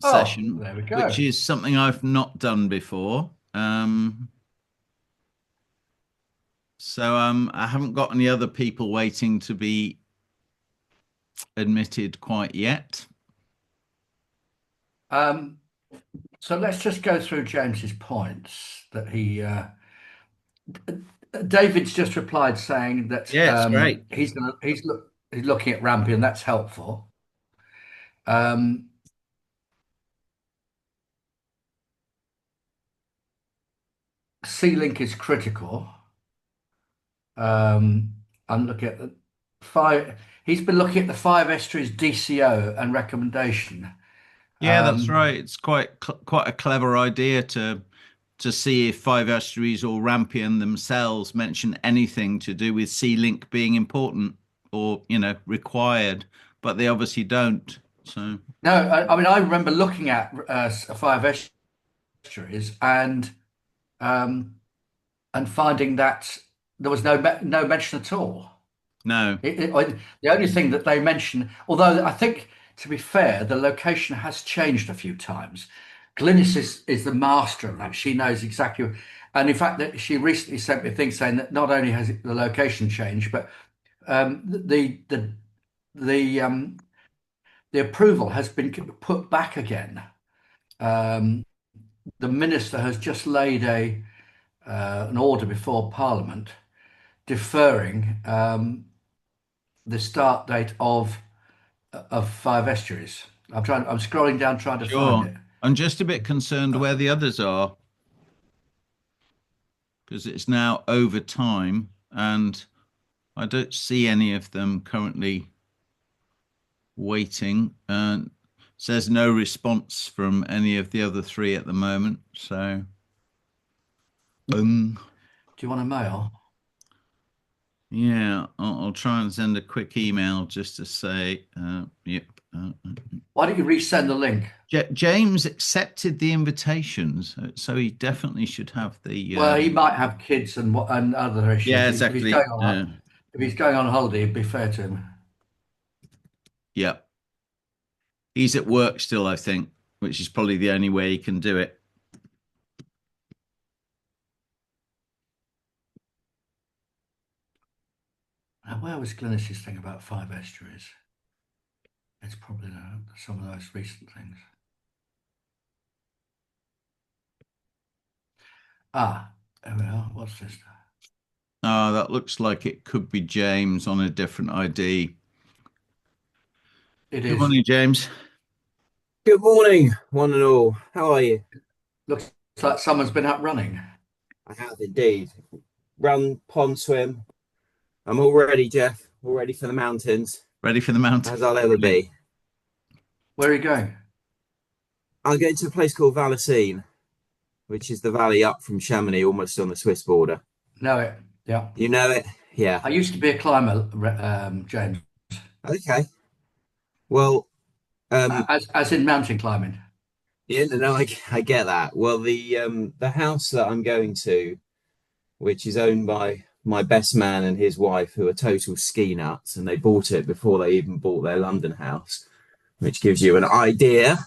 Oh, session, there we which go. is something I've not done before. So I haven't got any other people waiting to be admitted quite yet. Um, so let's just go through James's points that David's just replied saying that Yeah, it's great. he's looking at Rampion. That's helpful. Um, C-Link is critical. Um, I'm looking at the five. He's been looking at the five estuaries DCO and recommendation. Yeah, that's Um, right. It's quite a clever idea to see if Five Estuaries or Rampion themselves mention anything to do with Sea Link being important or, required, but they obviously don't. So, no, I mean I remember looking at five estuaries um, and finding that there was no mention at all. no. The only thing that they mention, although I think to be fair, the location has changed a few times. Glynis is the master of that. She knows exactly, and in fact, that she recently sent me a thing saying that not only has the location changed, but the the approval has been put back again. Um, the minister has just laid a an order before Parliament deferring the start date of five estuaries. I'm scrolling down trying to find Sure. it. I'm just a bit concerned where the others are because it's now over time and I don't see any of them currently waiting. Says no response from any of the other three at the moment. So, um, Do you want a mail? yeah, I'll try and send a quick email just to say, yep. Why don't you resend the link? James accepted the invitations, so he definitely should have the. Well, he might have kids and other Yeah, issues. If he's exactly. going on if he's going on holiday, it'd be fair to him. Yeah, he's at work still, I think, which is probably the only way he can do it. Now, where was Glynis's thing about five estuaries? It's probably some of those recent things. Ah, there we are. What's this? That looks like it could be James on a different ID. It Good is. morning, James. Good morning, one and all. How are you? Looks like someone's been up running. I have indeed. Run, pond swim. I'm all ready, Jeff. All ready for the mountains, Ready for the mountain? as I'll ever Brilliant. be. Where are you going? I'm going to a place called Valacine, which is the valley up from Chamonix, almost on the Swiss border. Know it. Yeah. You know it? Yeah. I used to be a climber, James, Okay. Well, as in mountain climbing. yeah, no, I get that. Well, the house that I'm going to, which is owned by my best man and his wife, who are total ski nuts, and they bought it before they even bought their London house, which gives you an idea,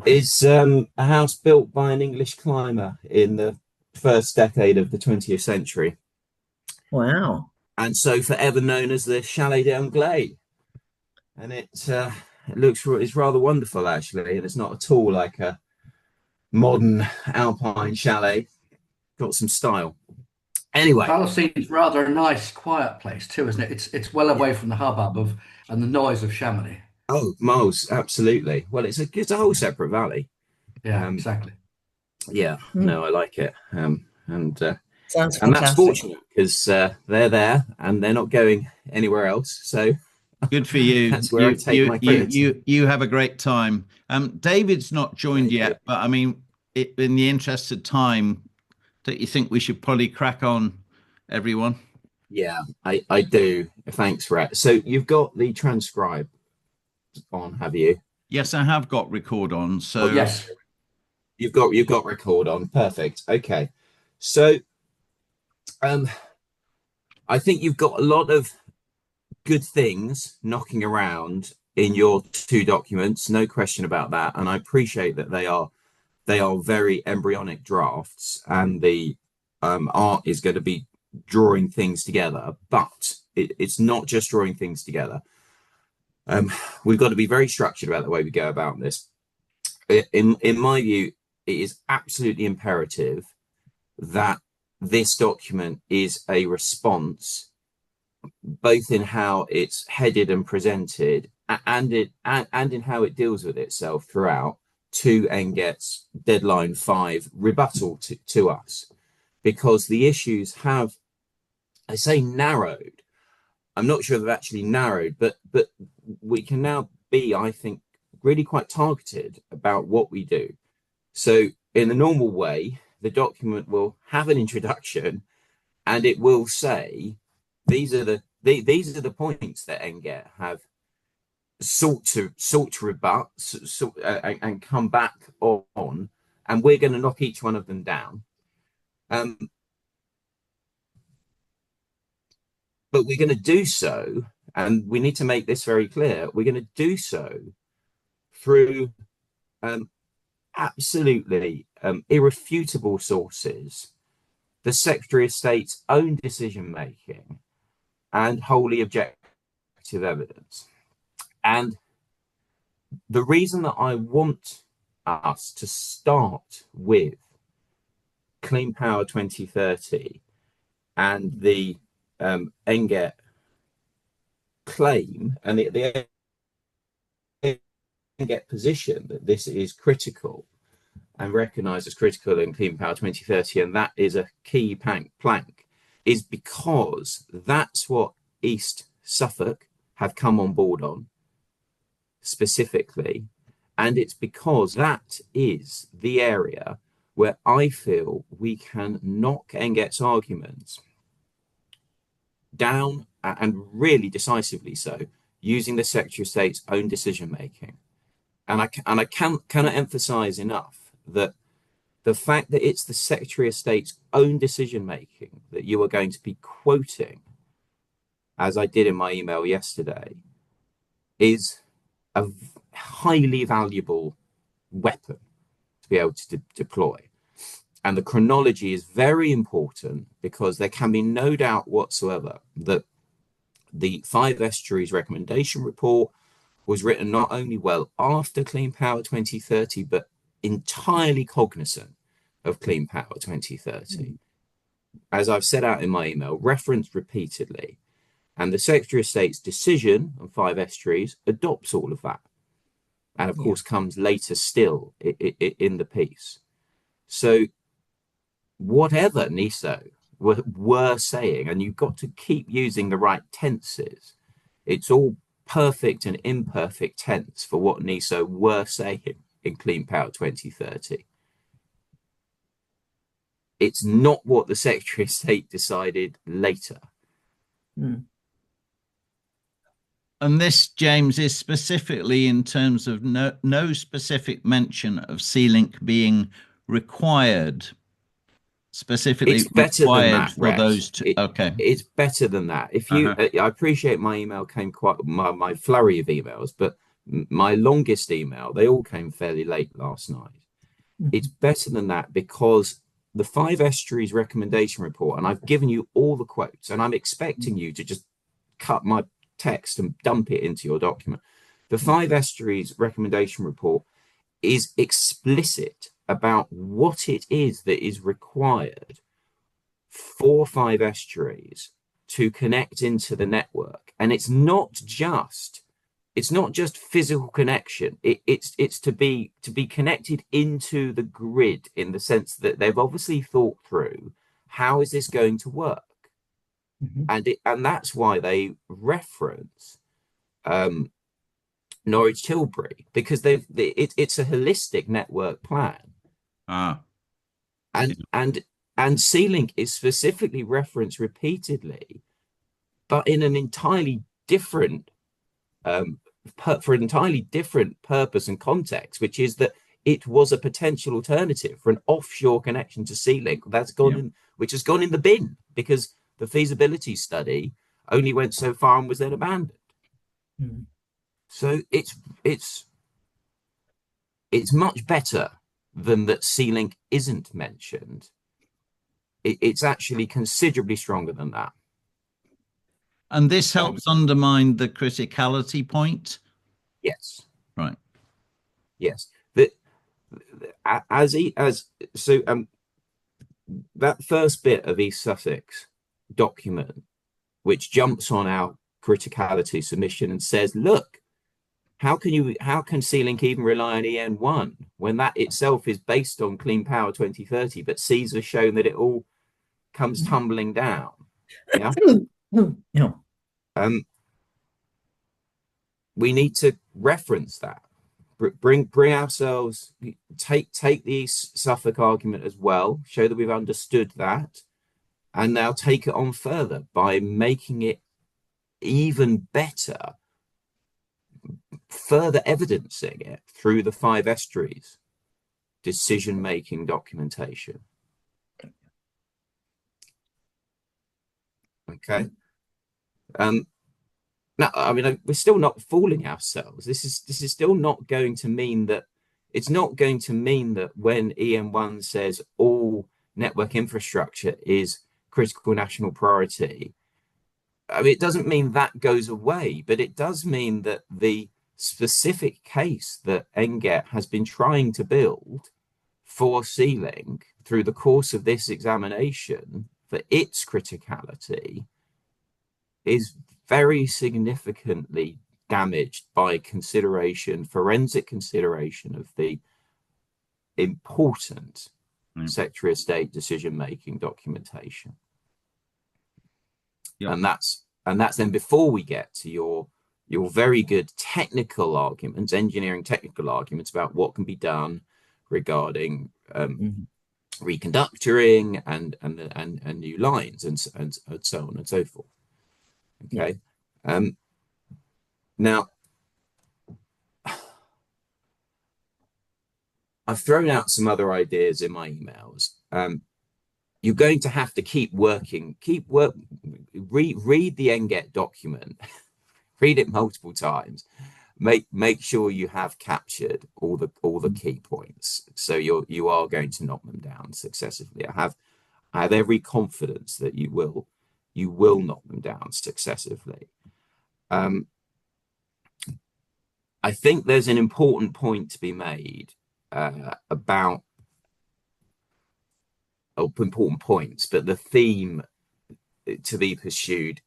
is a house built by an English climber in the first decade of the 20th century, Wow. and so forever known as the Chalet d'Anglais. And it looks it's rather wonderful actually, and it's not at all like a modern alpine chalet. Got some style. Anyway, Valicine's rather a nice, quiet place too, isn't it? It's well yeah. away from the hubbub of and the noise of Chamonix. Oh, Miles, absolutely. Well, it's a whole separate valley. Yeah, Um, exactly. yeah, Hmm. no, I like it. Sounds And that's fantastic. fortunate because they're there and they're not going anywhere else. So Good for you. that's where I take my credits. You have a great time. David's not joined Thank you. yet, but I mean, in the interest of time, don't you think we should probably crack on, everyone? Yeah, I do. Thanks, Rhett. So you've got the transcribe on, have you? Yes, I have got record on. Oh, So Yes. you've got record on. Perfect. Okay. So um, I think you've got a lot of good things knocking around in your two documents, no question about that. And I appreciate that they are very embryonic drafts, and the art is going to be drawing things together, but it's not just drawing things together. We've got to be very structured about the way we go about this. In my view, it is absolutely imperative that this document is a response, both in how it's headed and presented, and in how it deals with itself throughout, to NGET's deadline 5 rebuttal to us, because the issues have, I say, narrowed. I'm not sure they've actually narrowed, but we can now be, I think, really quite targeted about what we do. So in the normal way, the document will have an introduction, and it will say, these are the points that NGET have sought to rebut and come back on, and we're going to knock each one of them down. But we're going to do so, and we need to make this very clear, we're going to do so through absolutely irrefutable sources, the Secretary of State's own decision-making, and wholly objective evidence. And the reason that I want us to start with Clean Power 2030 and the NGET claim and the NGET position that this is critical and recognised as critical in Clean Power 2030, and that is a key plank, is because that's what East Suffolk have come on board on specifically, and it's because that is the area where I feel we can knock NGET's arguments down, and really decisively so, using the Secretary of State's own decision making. And I cannot emphasize enough that the fact that it's the Secretary of State's own decision making that you are going to be quoting, as I did in my email yesterday, is a highly valuable weapon to be able to deploy. And the chronology is very important, because there can be no doubt whatsoever that the 5 Estuaries recommendation report was written not only well after Clean Power 2030, but entirely cognizant of Clean Power 2030. As I've set out in my email, referenced repeatedly, and the Secretary of State's decision on 5 Estuaries adopts all of that. And of course comes later still in the piece. So whatever NESO were saying, and you've got to keep using the right tenses, it's all perfect and imperfect tense for what NESO were saying in Clean Power 2030. It's not what the Secretary of State decided later. And this, James, is specifically in terms of no specific mention of C-Link being required, specifically it's better required than that, for Rex. those two. Okay. It's better than that. If you, I appreciate my email came my flurry of emails, but my longest email, they all came fairly late last night. It's better than that, because the 5 Estuaries recommendation report, and I've given you all the quotes, and I'm expecting you to just cut my text and dump it into your document. The 5 Estuaries recommendation report is explicit about what it is that is required for 5 Estuaries to connect into the network. And it's not just physical connection. It's to be connected into the grid, in the sense that they've obviously thought through, how is this going to work? And that's why they reference Norwich Tilbury, because it's a holistic network plan. And C-Link is specifically referenced repeatedly, but in an entirely different for an entirely different purpose and context, which is that it was a potential alternative for an offshore connection to C-Link that's gone in, which has gone in the bin, because the feasibility study only went so far and was then abandoned. So it's much better than that C-Link isn't mentioned. It's actually considerably stronger than that. And this helps undermine the criticality point. Yes. Right. Yes. That first bit of East Sussex document, which jumps on our criticality submission and says, look, how can C-Link even rely on EN1 when that itself is based on Clean Power 2030, but CESA shown that it all comes tumbling down. Yeah. Yeah. We need to reference that. Bring ourselves, take the Suffolk argument as well, show that we've understood that, and now take it on further by making it even better, further evidencing it through the 5 estuaries decision-making documentation. Okay. Now, I mean, we're still not fooling ourselves. This is still not going to mean that it's not going to mean that when EN1 says all network infrastructure is critical national priority, I mean, it doesn't mean that goes away, but it does mean that the specific case that NGET has been trying to build for C-Link through the course of this examination for its criticality is very significantly damaged by forensic consideration of the important Secretary of State decision-making documentation. Yep. And that's then before we get to your very good technical arguments, engineering technical arguments about what can be done regarding reconductoring and new lines and so on and so forth. Okay. Now, I've thrown out some other ideas in my emails. You're going to have to keep working, read the NGET document, read it multiple times, make sure you have captured all the key points. So you are going to knock them down successively. I have every confidence that you will knock them down successively. I think there's an important point to be made about important points, but the theme to be pursued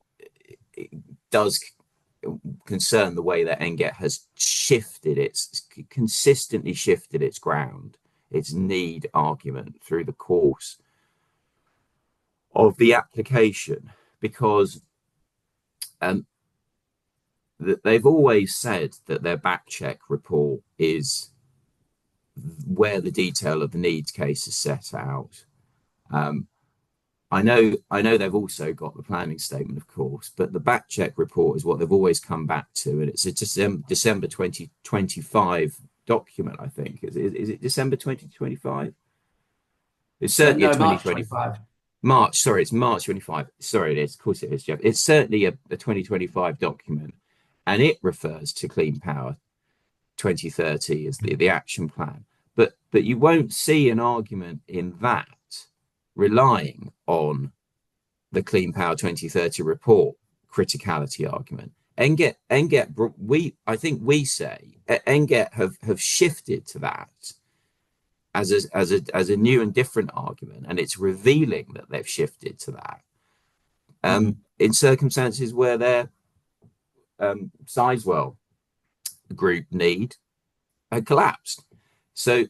does concern the way that NGET has consistently shifted its ground, its need argument through the course of the application, because they've always said that their back check report is where the detail of the needs case is set out. I know they've also got the planning statement, of course, but the back check report is what they've always come back to, and it's a December 2025 document. I think is it December 2025? It's certainly no, March 25. March, sorry, it's March 25. Sorry, it is. Of course it is, Jeff. It's certainly a 2025 document, and it refers to Clean Power 2030 as the action plan. But you won't see an argument in that relying on the Clean Power 2030 report criticality argument. NGET, I think we say NGET have shifted to that as a new and different argument, and it's revealing that they've shifted to that in circumstances where their Sizewell group need had collapsed. So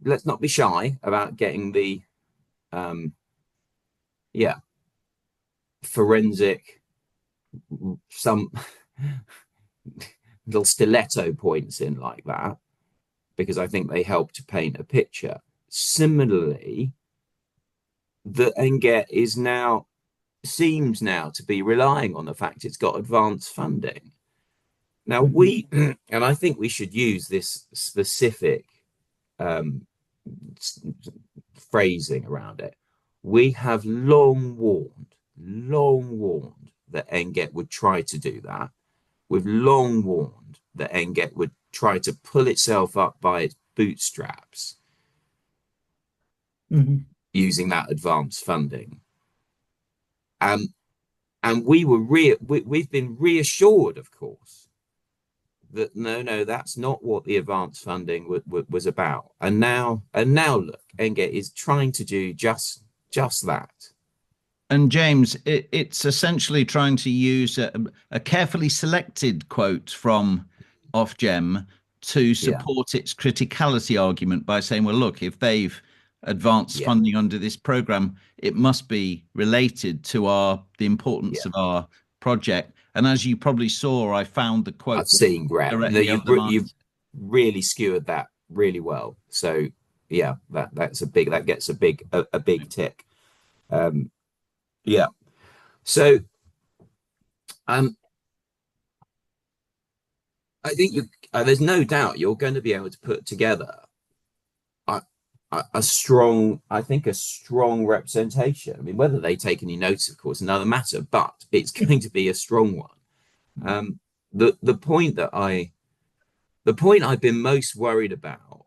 let's not be shy about getting the forensic, some little stiletto points in like that, because I think they help to paint a picture. Similarly, the NGET seems now to be relying on the fact it's got advanced funding. Now and I think we should use this specific phrasing around it. We have long warned that NGET would try to do that. we've long warned that NGET would try to pull itself up by its bootstraps using that advanced funding. And we've been reassured, of course, that no, that's not what the advanced funding was about. And now look, NGET is trying to do just that. And James, it's essentially trying to use a carefully selected quote from Ofgem to support its criticality argument by saying, well, look, if they've advanced funding under this program, it must be related to the importance of our project. And as you probably saw, I found the quote. I've seen, Greg. No, you've really skewered that really well. So yeah, that gets a big tick. Yeah. So I think there's no doubt you're going to be able to put together a strong representation. I mean, whether they take any notice, of course, another matter, but it's going to be a strong one. The point I've been most worried about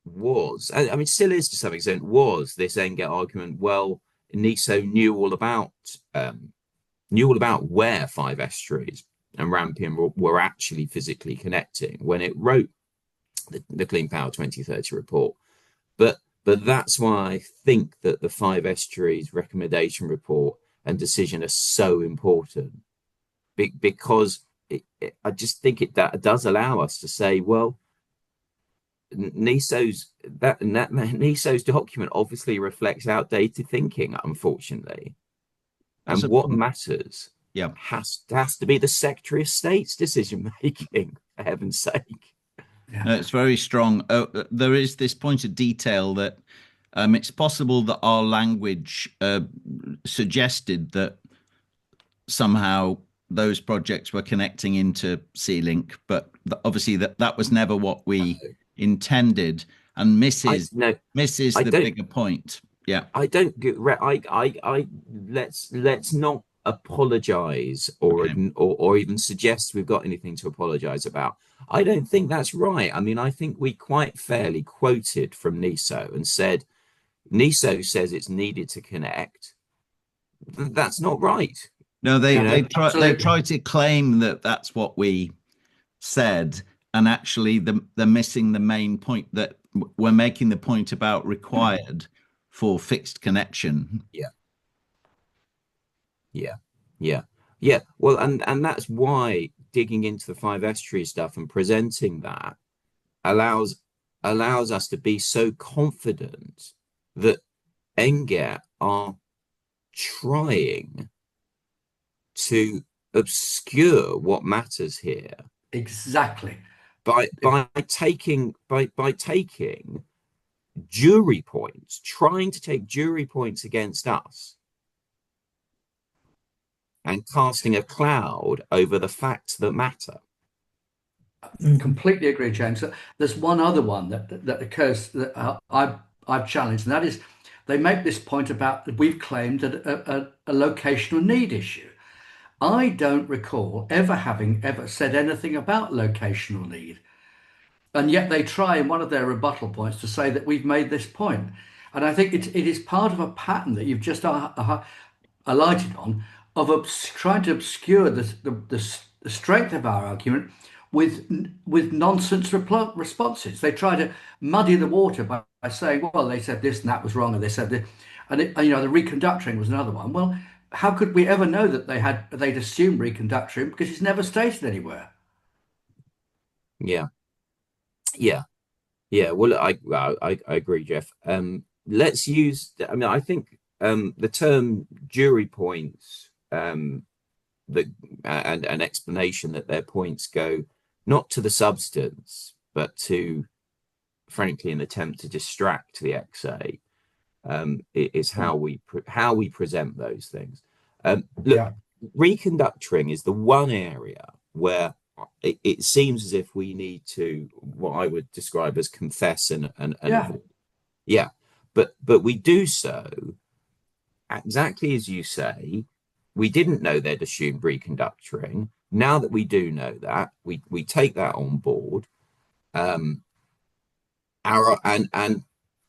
was, I mean, still is to some extent, was this NGET argument. Well, NESO knew all about where 5 estuaries and Rampion were actually physically connecting when it wrote the Clean Power 2030 report. But that's why I think that the 5 estuaries recommendation report and decision are so important, because I just think that does allow us to say, well, NESO's document obviously reflects outdated thinking, unfortunately. And what matters has to be the Secretary of State's decision making, for heaven's sake. No, it's very strong. There is this point of detail that it's possible that our language suggested that somehow those projects were connecting into Sea-Link, but obviously that was never what we intended, and misses the bigger point. Yeah, I don't get. Let's not apologize or even suggest we've got anything to apologize about. I don't think that's right. I mean, I think we quite fairly quoted from NESO and said, NESO says it's needed to connect. That's not right. No, they try to claim that that's what we said, and actually they're missing the main point, that we're making the point about required for fixed connection. Yeah. Well, and that's why digging into the 5 estuary stuff and presenting that allows us to be so confident that NGET are trying to obscure what matters here. Exactly. By taking jury points, trying to take jury points against us, and casting a cloud over the facts that matter. Completely agree, James. There's one other one that occurs that I've challenged, and that is they make this point about that we've claimed a locational need issue. I don't recall having ever said anything about locational need. And yet they try in one of their rebuttal points to say that we've made this point. And I think it is part of a pattern that you've just alighted on of trying to obscure the strength of our argument with nonsense responses. They try to muddy the water by saying, well, they said this and that was wrong, and they said this, and the reconductoring was another one. Well, how could we ever know that they'd assumed reconductoring, because it's never stated anywhere? Yeah. Well, I agree, Jeff. Let's use. I mean, I think the term jury points, and an explanation that their points go not to the substance, but to, frankly, an attempt to distract the XA, is how we present those things. Look, reconductoring is the one area where it seems as if we need to, what I would describe as, confess and but we do so exactly as you say. We didn't know they'd assumed reconductoring. now that we do know that, we take that on board. Our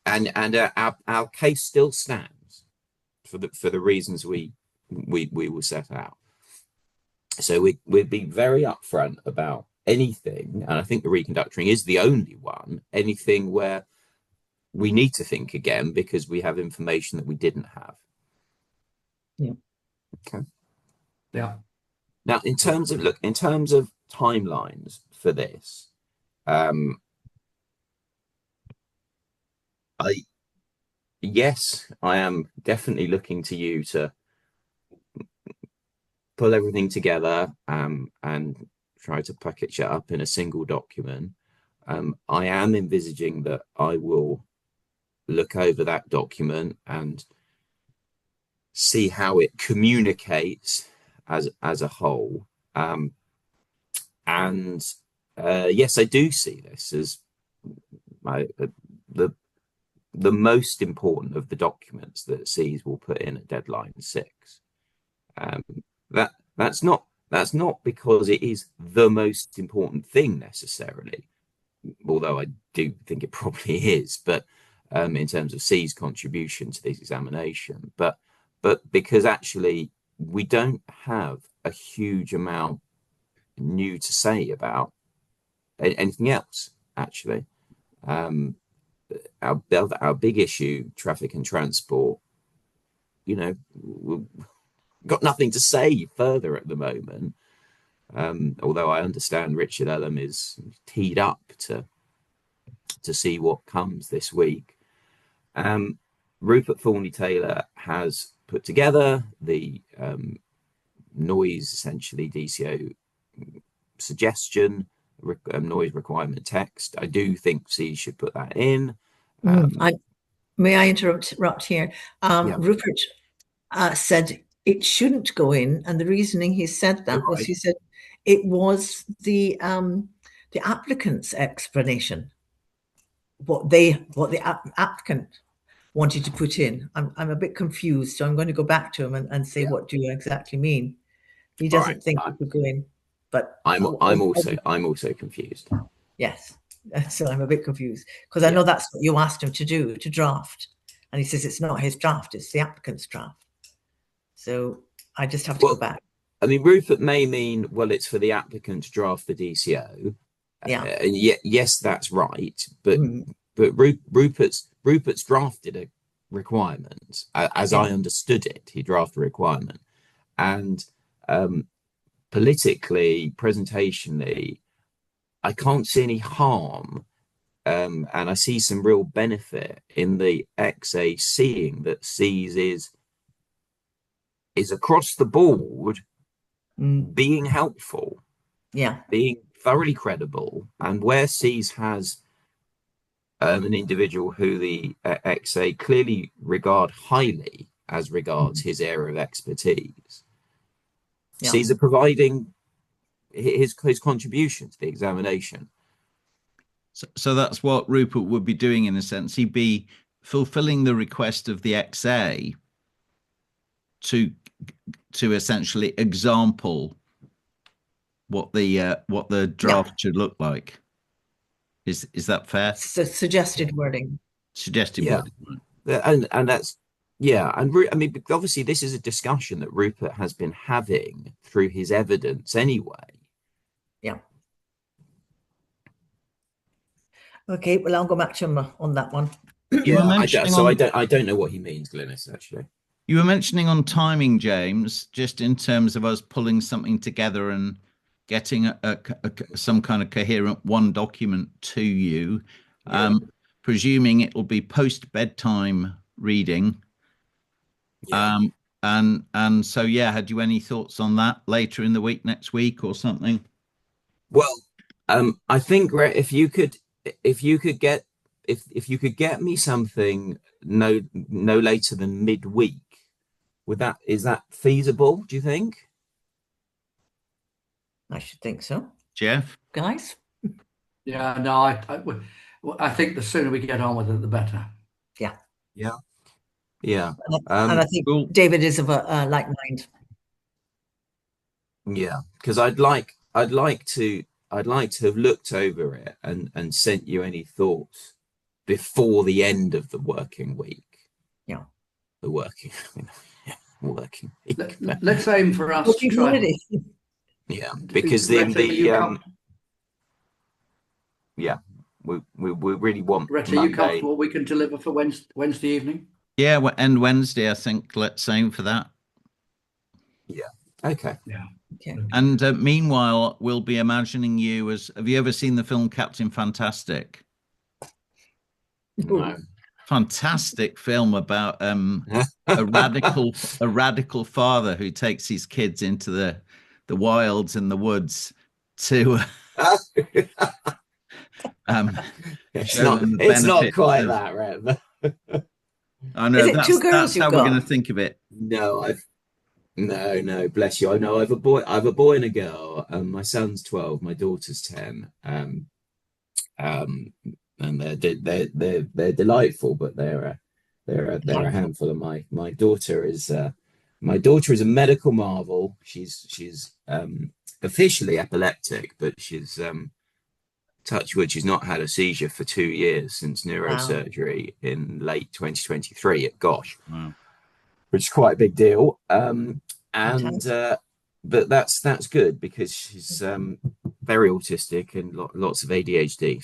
our case still stands for the reasons we will set out. So we'd be very upfront about anything, and I think the reconductoring is the only one, anything where we need to think again because we have information that we didn't have. Yeah. Okay. Yeah. Now, in terms of timelines for this, I am definitely looking to you to pull everything together and try to package it up in a single document. I am envisaging that I will look over that document and see how it communicates as a whole. Yes, I do see this as the most important of the documents that SEAS will put in at deadline 6. That's not because it is the most important thing necessarily, although I do think it probably is, but in terms of SEAS contribution to this examination, but because actually we don't have a huge amount new to say about anything else, actually. Our big issue, traffic and transport, we've got nothing to say further at the moment. Although I understand Richard Ellum is teed up to see what comes this week. Rupert Thornley-Taylor has put together the noise, essentially DCO suggestion, noise requirement text. I do think SEAS should put that in. May I interrupt here? Rupert said it shouldn't go in, and the reasoning he said that was, he said it was the applicant's explanation, what the applicant wanted to put in. I'm a bit confused, so I'm going to go back to him and say, what do you exactly mean? He doesn't think it would go in, but I'm also confused. Yes, so I'm a bit confused because I know that's what you asked him to do, to draft, and he says it's not his draft, it's the applicant's draft. So I just have to go back. I mean, Rupert may mean, well, it's for the applicant to draft the DCO. Yeah. Yes, that's right. But Rupert's drafted a requirement, as I understood it. He drafted a requirement, and politically, presentationally, I can't see any harm, and I see some real benefit in the XA seeing that SEAS is across the board being helpful, being thoroughly credible, and where SEAS has an individual who the XA clearly regard highly as regards his area of expertise, SEAS are providing his contribution to the examination. So that's what Rupert would be doing in a sense. He'd be fulfilling the request of the XA to essentially example what the draft should look like. Is that fair? So suggested wording. Suggested wording. And that's and I mean, obviously this is a discussion that Rupert has been having through his evidence anyway. Yeah. Okay, well, I'll go back to him on that one. I don't know what he means, Glynis, actually. You were mentioning on timing, James, just in terms of us pulling something together and getting some kind of coherent one document to you, presuming it will be post-bedtime reading. And so, had you any thoughts on that later in the week, next week or something? Well, I think if you could get me something no later than midweek, is that feasible, do you think? I should think so. Jeff? Guys? Yeah, no, I think the sooner we get on with it, the better. Yeah. And I think David is of a like mind. Yeah, because I'd like to have looked over it and sent you any thoughts before the end of the working week. Yeah. The working, yeah, working week. Let's aim for us to Working try. holiday. Yeah, because Retta, are you yeah, we really want Retta, are you Monday. comfortable we can deliver for Wednesday evening? Yeah, and Wednesday, I think. Let's aim for that. Yeah. Okay. Yeah. Okay. And meanwhile, we'll be imagining you as. Have you ever seen the film Captain Fantastic? No. Fantastic film about a radical father who takes his kids into the wilds and the woods to show them the It's not benefits quite of. that, right? I know Is it two girls that's you've how we're going got? to think of it. No, no, bless you. I know I have a boy and a girl. My son's 12, my daughter's 10. And they're delightful, but they're a handful. And my daughter is a medical marvel. She's officially epileptic, but she's touch wood, she's not had a seizure for 2 years since neurosurgery in late 2023. Gosh, Wow. which is quite a big deal. Fantastic. But that's good because she's very autistic and lots of ADHD.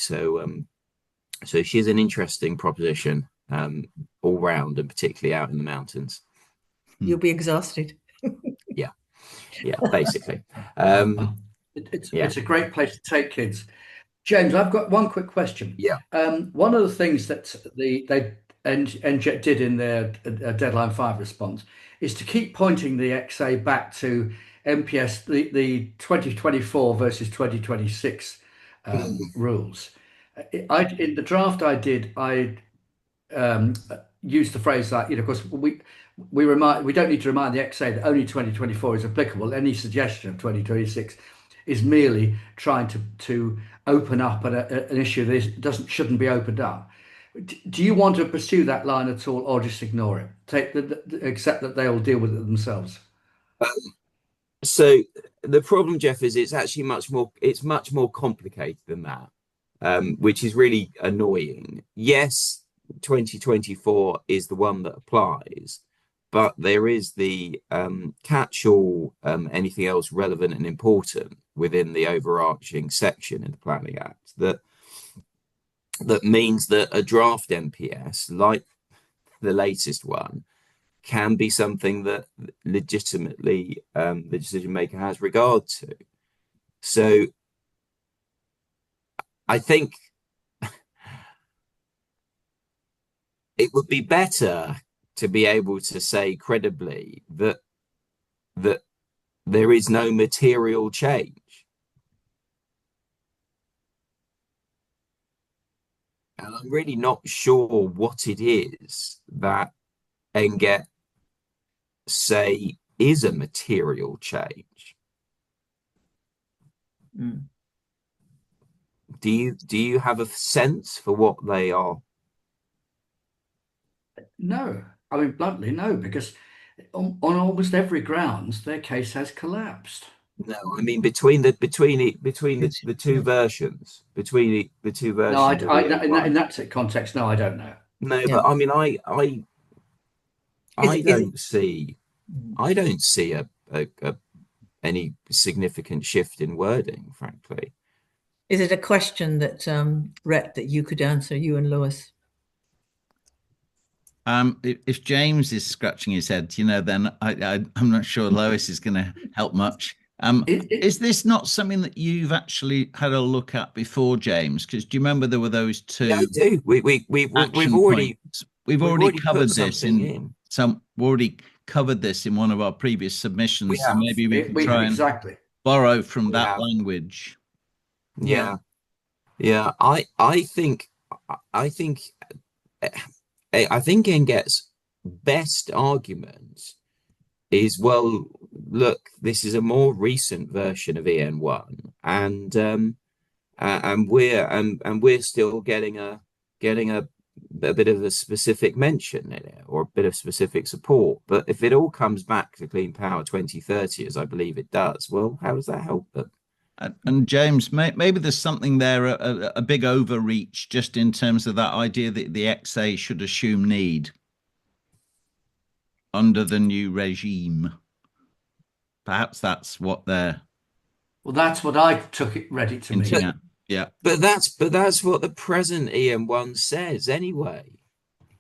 So she's an interesting proposition all round, and particularly out in the mountains. You'll be exhausted. Yeah, basically. It's a great place to take kids. James, I've got one quick question. Yeah. One of the things that they NJET did in their Deadline 5 response is to keep pointing the XA back to MPS, the 2024 versus 2026 rules. In the draft I did, I used the phrase like, of course, we don't need to remind the XA that only 2024 is applicable. Any suggestion of 2026 is merely trying to open up an issue that shouldn't be opened up. Do you want to pursue that line at all, or just ignore it? Accept that they will deal with it themselves. So the problem, Jeff, is it's actually much more complicated than that, which is really annoying. Yes, 2024 is the one that applies, but there is the catch-all, anything else relevant and important within the overarching section in the Planning Act that means that a draft MPS, like the latest one, can be something that legitimately the decision maker has regard to. So I think it would be better to be able to say credibly that there is no material change. And I'm really not sure what it is that NGET say is a material change. Do you have a sense for what they are? No, I mean bluntly, no, because on almost every grounds their case has collapsed. No, I mean between the two versions, between the two versions. No, in that context, no, I don't know. No, yeah. But I mean, I don't see any significant shift in wording, frankly. Is it a question that Rhett, that you could answer, you and Lewis? If James is scratching his head, then I'm not sure Lois is going to help much. Is this not something that you've actually had a look at before, James? Because do you remember there were those two? Yeah, I do. We've already covered this in some. We've already covered this in one of our previous submissions. So maybe we can try and borrow from that language. Yeah. I think NGET's best argument is, well, look, this is a more recent version of EN1, and we're still getting a a bit of a specific mention in it or a bit of specific support. But if it all comes back to Clean Power 2030, as I believe it does, well, how does that help them? And James, maybe there's something there, a big overreach just in terms of that idea that the XA should assume need under the new regime. Perhaps that's what they're. Well, that's what I read it to hinting me. at. Yeah. But that's what the present EM1 says anyway.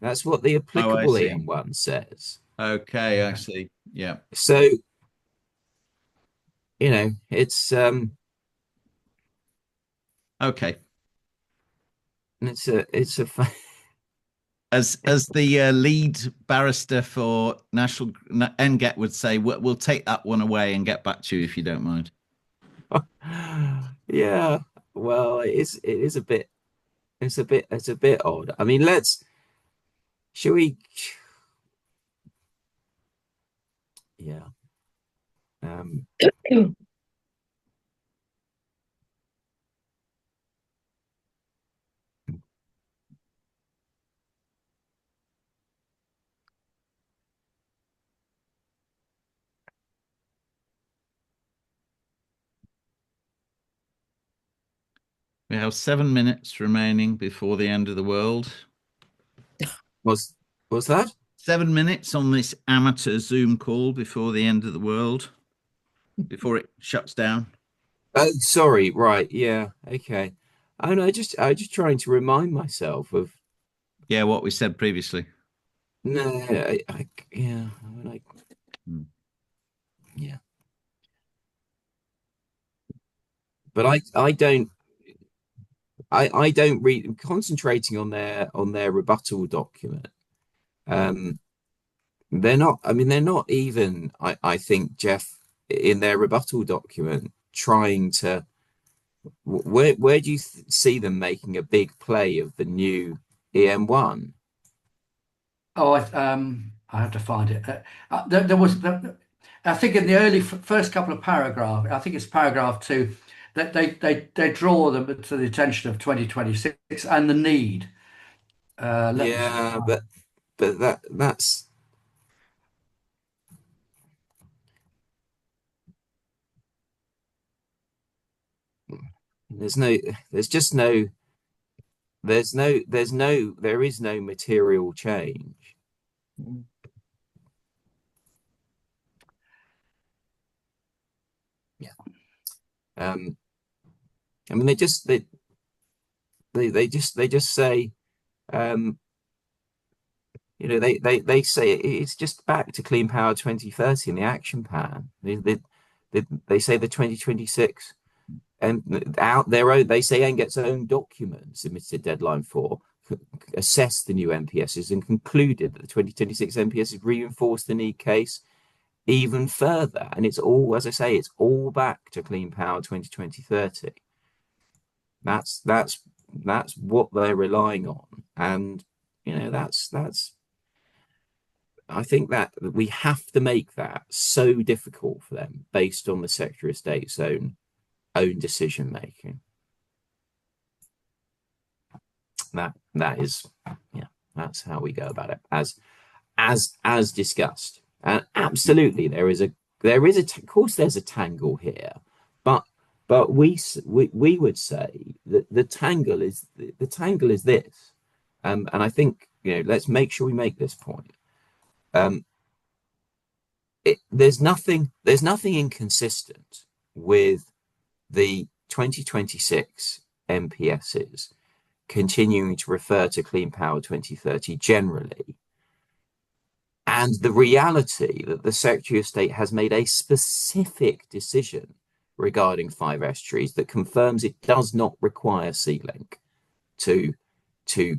That's what the applicable EM1 says. Okay, I see. Yeah. So, it's okay. It's a as the lead barrister for National NGET would say, we'll take that one away and get back to you if you don't mind. Yeah, well, it's a bit odd. I mean, shall we? Yeah. We have 7 minutes remaining before the end of the world. What's that? 7 minutes on this amateur Zoom call before the end of the world, before it shuts down. Oh, sorry. Right. Yeah. Okay. I know. I just trying to remind myself of. Yeah, what we said previously. No. Yeah. Yeah. But I don't read, concentrating on their rebuttal document. They're not even, I think, Jeff, in their rebuttal document trying to, where do you see them making a big play of the new EM1? Oh, I have to find it. There was, I think, in the early first couple of paragraphs, I think it's paragraph 2, that they draw them to the attention of 2026 and the need. Yeah, but that's. There is no material change. Yeah. I mean, they just say, they say it's just back to Clean Power 2030 in the action plan. They say the 2026 and out their own, they say NGET's own document submitted a deadline for assessed the new MPSs and concluded that the 2026 MPSs reinforced the need case even further. And it's all, as I say, it's all back to Clean Power 2030. That's what they're relying on. And that's I think that we have to make that so difficult for them based on the Secretary of State's own decision making. That is, yeah, that's how we go about it as discussed. And absolutely, of course there's a tangle here, but we would say that the tangle is this, and I think let's make sure we make this point. There's nothing inconsistent with the 2026 MPSs continuing to refer to Clean Power 2030 generally, and the reality that the Secretary of State has made a specific decision regarding 5 estuaries that confirms it does not require Sea-Link to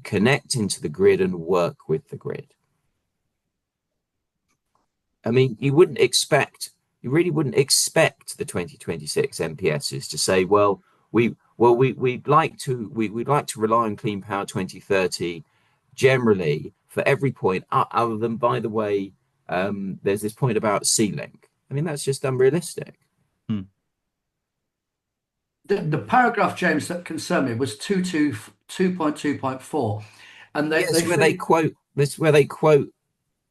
connect into the grid and work with the grid. I mean, you really wouldn't expect the 2026 MPSs to say, we'd like to rely on Clean Power 2030 generally for every point, other than, by the way, there's this point about Sea-Link. I mean, that's just unrealistic. The paragraph, James, that concerned me was 2.2.4. and That's where they quote. That's where they quote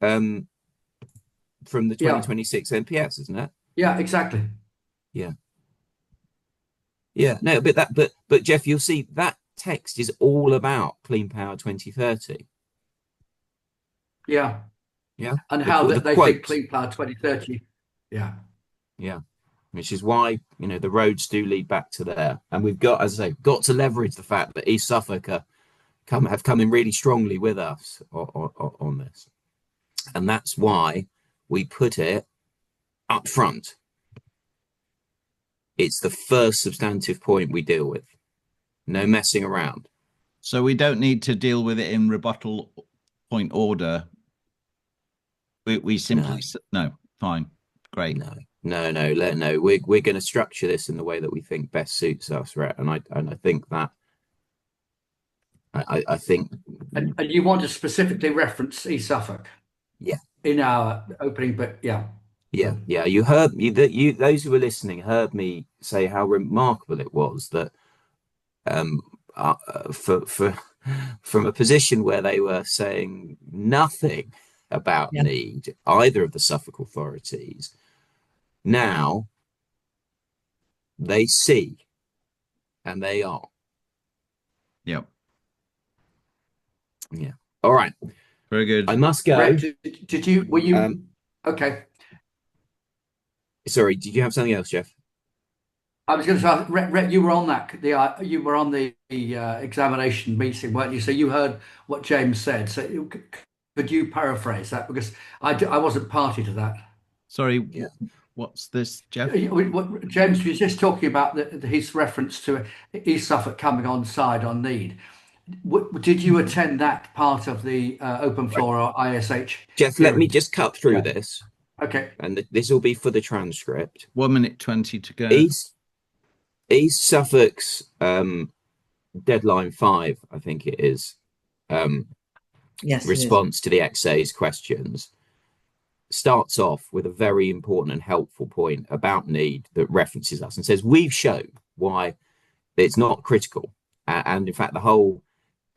from the 2026 NPS, isn't it? Yeah, exactly. Yeah. No, but Jeff, you'll see that text is all about Clean Power 2030. Yeah. Yeah. And how they think Clean Power 2030. Yeah. Yeah. Which is why, the roads do lead back to there. And we've got, as I say, got to leverage the fact that East Suffolk have come in really strongly with us on this. And that's why we put it up front. It's the first substantive point we deal with. No messing around. So we don't need to deal with it in rebuttal point order. We simply no, fine, great. No. We're going to structure this in the way that we think best suits us, right? And I think that I think. And you want to specifically reference East Suffolk? Yeah. In our opening, but yeah. Yeah. You heard those who were listening heard me say how remarkable it was that from a position where they were saying nothing about need, either of the Suffolk authorities, now they see and they are. Yep. Yeah. All right. Very good. I must go. Rhett, were you okay? Sorry, did you have something else, Jeff? I was going to say, Rhett, you were on that. You were on the examination meeting, weren't you? So you heard what James said. So could you paraphrase that? Because I wasn't party to that. Sorry. Yeah. What's this, Jeff? James was just talking about his reference to East Suffolk coming on side on need. Did you attend that part of the open floor or ISH? Jeff, let me just cut through this. Okay. And this will be for the transcript. 1:20 to go. East Suffolk's deadline 5, I think it is, response to the XA's questions starts off with a very important and helpful point about need that references us and says we've shown why it's not critical. And in fact, the whole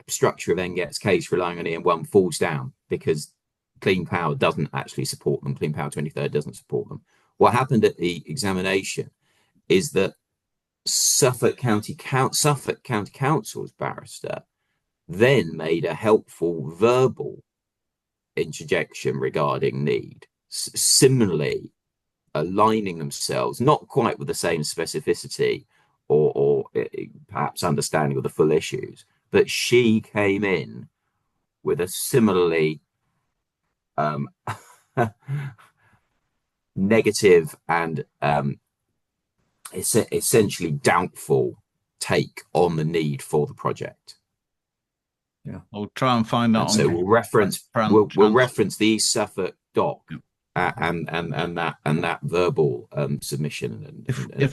structure of NGET's case relying on EM1 falls down because Clean Power doesn't actually support them. Clean Power 2030 doesn't support them. What happened at the examination is that Suffolk County Council's barrister then made a helpful verbal interjection regarding need, similarly aligning themselves, not quite with the same specificity or perhaps understanding of the full issues, but she came in with a similarly negative and essentially doubtful take on the need for the project. Yeah, we'll try and find that. So we'll reference the East Suffolk doc and that verbal submission. If we